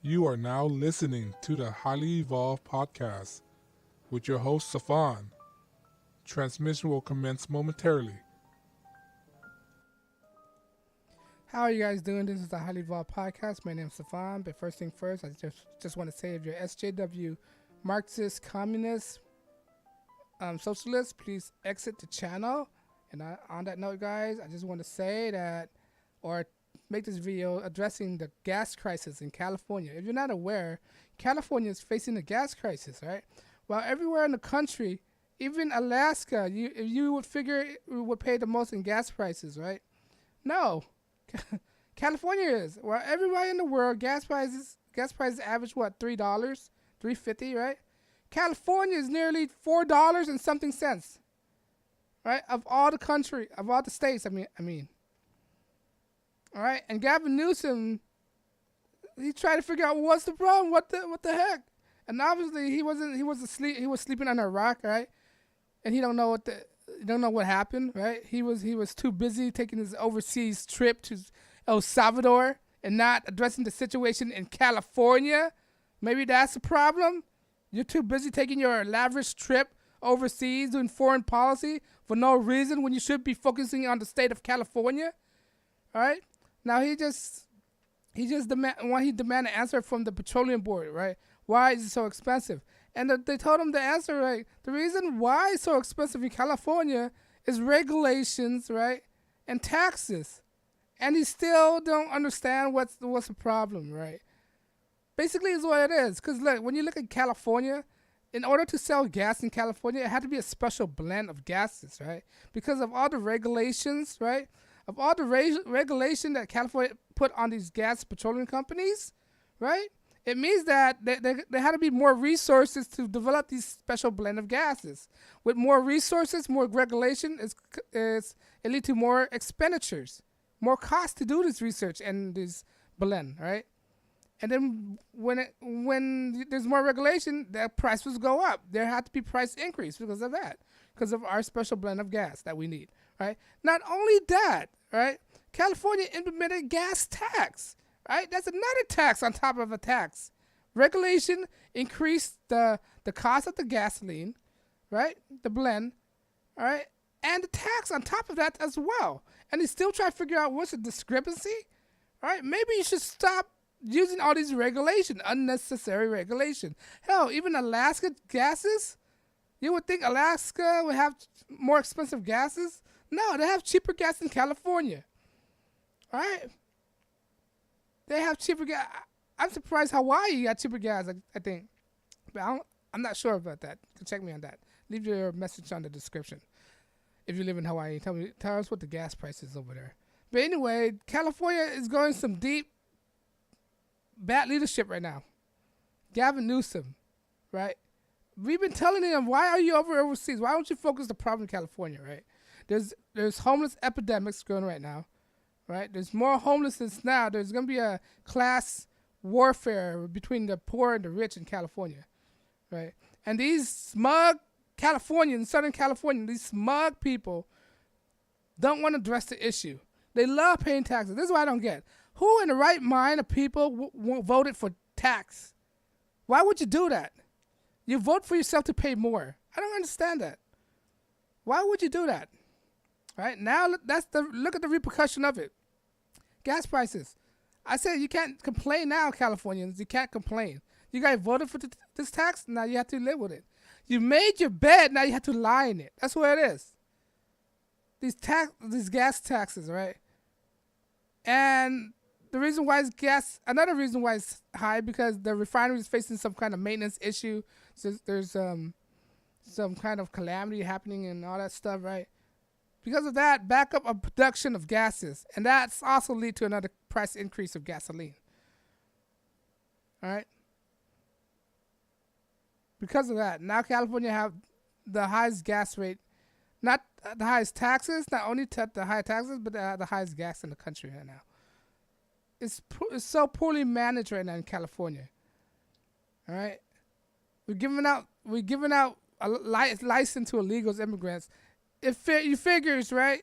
You are now listening to the Highly Evolved Podcast with your host, Safan. Transmission will commence momentarily. How are you guys doing? This is the Highly Evolved Podcast. My name is Safan. But first thing first, I just want to say if you're SJW Marxist, Communist, Socialist, please exit the channel. And on that note, guys, I just want to say that, or make this video addressing the gas crisis in California. If you're not aware, California is facing a gas crisis, right? While everywhere in the country, even Alaska, you would figure it would pay the most in gas prices, right? No. California is. While everybody in the world, gas prices average what, $3, $3.50, right? California is nearly $4 and something cents, right? Of all the states. I mean. All right, and Gavin Newsom, he tried to figure out what's the problem, what the heck, and obviously he was sleeping on a rock, right? And he don't know what happened, right? He was too busy taking his overseas trip to El Salvador and not addressing the situation in California. Maybe that's the problem. You're too busy taking your lavish trip overseas doing foreign policy for no reason when you should be focusing on the state of California. All right. Now he demand an answer from the petroleum board, right? Why is it so expensive? And they told him the answer, right? The reason why it's so expensive in California is regulations, right, and taxes. And he still don't understand what's the problem, right? Basically, is what it is. Because look, when you look at California, in order to sell gas in California, it had to be a special blend of gases, right? Because of all the regulations, right? Of all the regulation that California put on these gas petroleum companies, right? It means that there had to be more resources to develop these special blend of gases. With more resources, more regulation, it leads to more expenditures, more cost to do this research and this blend, right? And then when there's more regulation, the prices go up. There had to be price increase because of that, because of our special blend of gas that we need, right? Not only that, right? California implemented gas tax, right? That's another tax on top of a tax. Regulation increased the cost of the gasoline, right? The blend, all right? And the tax on top of that as well. And they still try to figure out what's the discrepancy, all right? Maybe you should stop using all these regulation, unnecessary regulation. Hell, even Alaska gases, you would think Alaska would have more expensive gases. No, they have cheaper gas in California. All right? They have cheaper gas. I'm surprised Hawaii got cheaper gas, I think. But I'm not sure about that. You can check me on that. Leave your message on the description. If you live in Hawaii, tell us what the gas price is over there. But anyway, California is going some deep bad leadership right now. Gavin Newsom, right? We've been telling him, why are you overseas? Why don't you focus the problem in California, right? There's homeless epidemics going right now, right? There's more homelessness now. There's going to be a class warfare between the poor and the rich in California, right? And these smug Californians, Southern California, these smug people don't want to address the issue. They love paying taxes. This is what I don't get. Who in the right mind of people voted for tax? Why would you do that? You vote for yourself to pay more. I don't understand that. Why would you do that? Right now, look at the repercussion of it. Gas prices. I said you can't complain now, Californians. You can't complain. You guys voted for this tax. Now you have to live with it. You made your bed. Now you have to lie in it. That's what it is. These gas taxes, right? And the reason why another reason why it's high, because the refinery is facing some kind of maintenance issue. So there's some kind of calamity happening and all that stuff, right? Because of that, backup of production of gases. And that's also lead to another price increase of gasoline. All right? Because of that, now California have the highest gas rate, not the highest taxes, not only the high taxes, but the highest gas in the country right now. It's so poorly managed right now in California. All right? We're giving out a license to illegals, immigrants. It figures, right?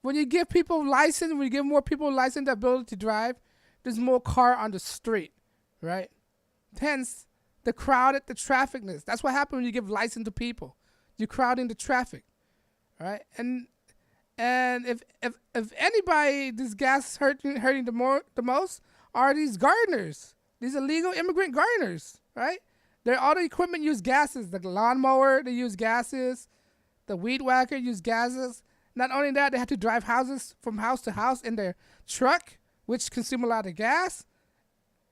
When you give people license, when you give more people license, the ability to drive, there's more car on the street, right? Hence, the trafficness. That's what happens when you give license to people. You're crowding the traffic, right? And if anybody, this gas hurting the most are these gardeners, these illegal immigrant gardeners, right? All the equipment use gases. The lawnmower, they use gases. The weed whacker use gases. Not only that, they have to drive houses from house to house in their truck, which consume a lot of gas,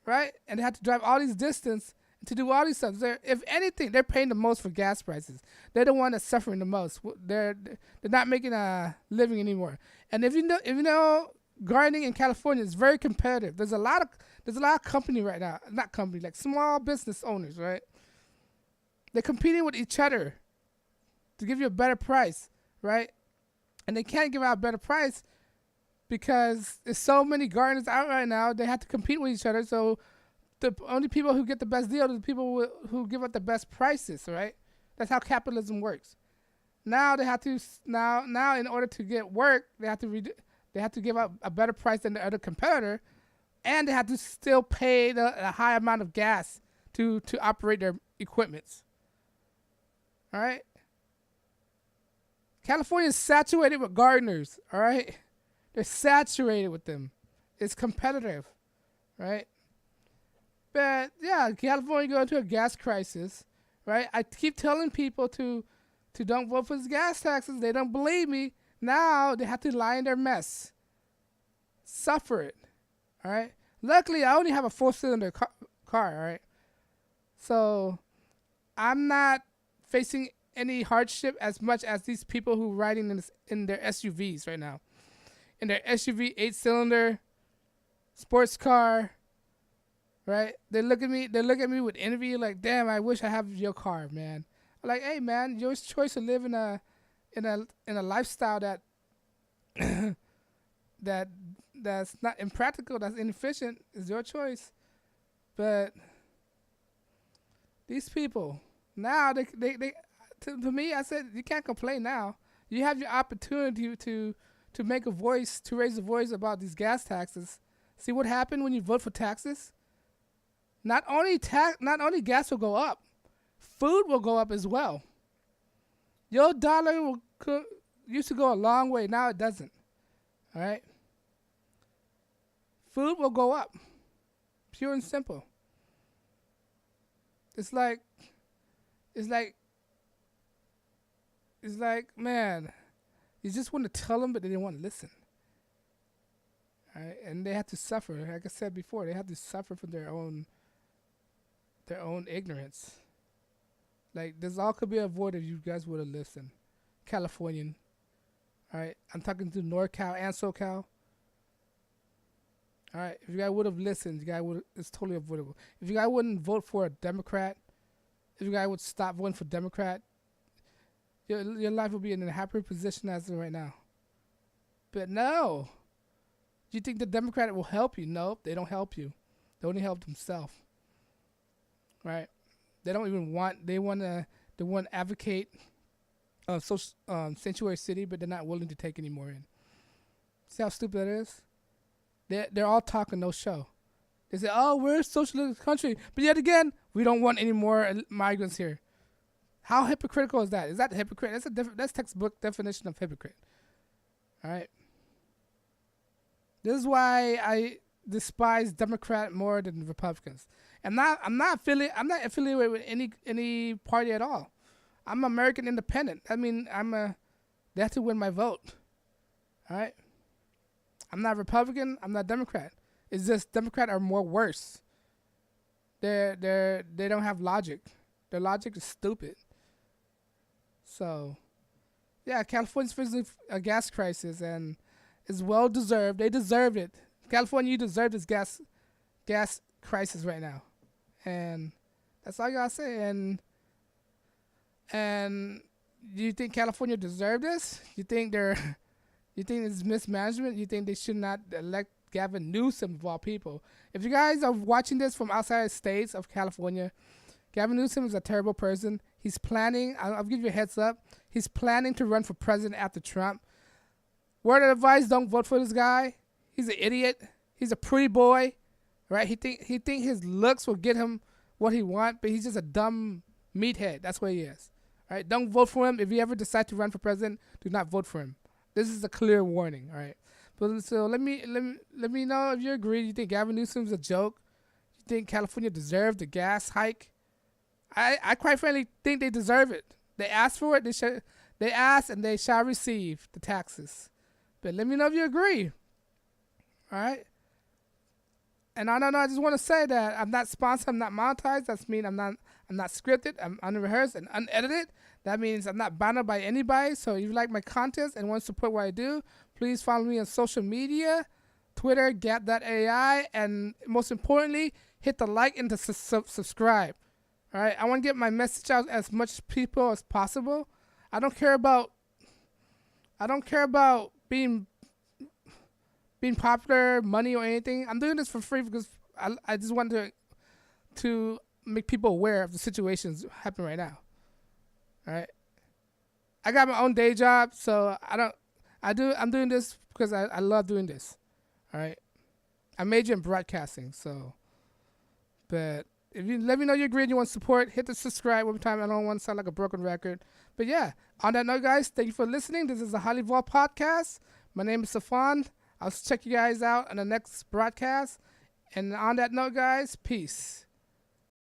right? And they have to drive all these distance to do all these stuff. If anything, they're paying the most for gas prices. They're the one that's suffering the most. They're not making a living anymore. And if you know, gardening in California is very competitive. There's a lot of company right now, not company, like small business owners, right? They're competing with each other to give you a better price, right? And they can't give out a better price because there's so many gardeners out right now. They have to compete with each other. So the only people who get the best deal are the people who give out the best prices, right? That's how capitalism works. Now they have to now in order to get work, they have to give out a better price than the other competitor, and they have to still pay a high amount of gas to operate their equipments. All right. California is saturated with gardeners, all right? They're saturated with them. It's competitive, right? But, yeah, California going through a gas crisis, right? I keep telling people to don't vote for these gas taxes. They don't believe me. Now they have to lie in their mess. Suffer it, all right? Luckily, I only have a 4-cylinder car, all right? So I'm not facing any hardship as much as these people who riding in their SUVs right now. In their SUV 8-cylinder sports car, right? They look at me with envy, like, damn, I wish I have your car, man. I'm like, hey man, your choice to live in a lifestyle that that's not impractical, that's inefficient, is your choice. But these people now they to me, I said, you can't complain now. You have your opportunity to make a voice, to raise a voice about these gas taxes. See what happened when you vote for taxes? Not only gas will go up, food will go up as well. Your dollar used to go a long way. Now it doesn't. All right? Food will go up. Pure and simple. It's like, man, you just want to tell them, but they didn't want to listen. All right? And they have to suffer. Like I said before, they have to suffer for their own ignorance. Like, this all could be avoided if you guys would have listened. Californian. All right? I'm talking to NorCal and SoCal. All right? If you guys would have listened, it's totally avoidable. If you guys wouldn't vote for a Democrat, if you guys would stop voting for Democrat, your life will be in a happier position as of right now. But no. Do you think the Democrat will help you? Nope, they don't help you. They only help themselves. Right? They don't even want, they want to advocate sanctuary city, but they're not willing to take any more in. See how stupid that is? They're all talking, no show. They say, oh, we're a socialist country. But yet again, we don't want any more migrants here. How hypocritical is that? Is that hypocrite? That's textbook definition of hypocrite. All right. This is why I despise Democrat more than Republicans. I'm not affiliated with any party at all. I'm American independent. I mean, they have to win my vote. All right. I'm not Republican. I'm not Democrat. It's just Democrat are more worse. They don't have logic. Their logic is stupid. So, yeah, California's facing a gas crisis, and it's well deserved. They deserve it. California, you deserve this gas crisis right now, and that's all I gotta say. And do you think California deserve this? You think it's mismanagement? You think they should not elect Gavin Newsom of all people? If you guys are watching this from outside the states of California, Gavin Newsom is a terrible person. He's planning, I'll give you a heads up, he's planning to run for president after Trump. Word of advice, don't vote for this guy. He's an idiot. He's a pretty boy, right? He think his looks will get him what he wants, but he's just a dumb meathead. That's what he is. All right, don't vote for him. If you ever decide to run for president, do not vote for him. This is a clear warning. All right, but so let me know if you agree. You think Gavin Newsom's a joke? You think California deserved the gas hike? I quite frankly think they deserve it. They asked for it. They asked and they shall receive the taxes. But let me know if you agree. All right. And I don't know. I just want to say that I'm not sponsored. I'm not monetized. That means I'm not scripted. I'm unrehearsed and unedited. That means I'm not bound by anybody. So if you like my content and want to support what I do, please follow me on social media, Twitter, Gap.ai, and most importantly, hit the like and the subscribe. All right. I want to get my message out as much people as possible. I don't care about being popular, money, or anything. I'm doing this for free because I just want to make people aware of the situations happening right now. All right. I got my own day job, so I'm doing this because I love doing this. All right. I major in broadcasting, so. But if you let me know you agree and you want support, hit the subscribe one more time. I don't want to sound like a broken record. But yeah, on that note, guys, thank you for listening. This is the Highly Evolved Podcast. My name is Safan. I'll check you guys out on the next broadcast. And on that note, guys, peace.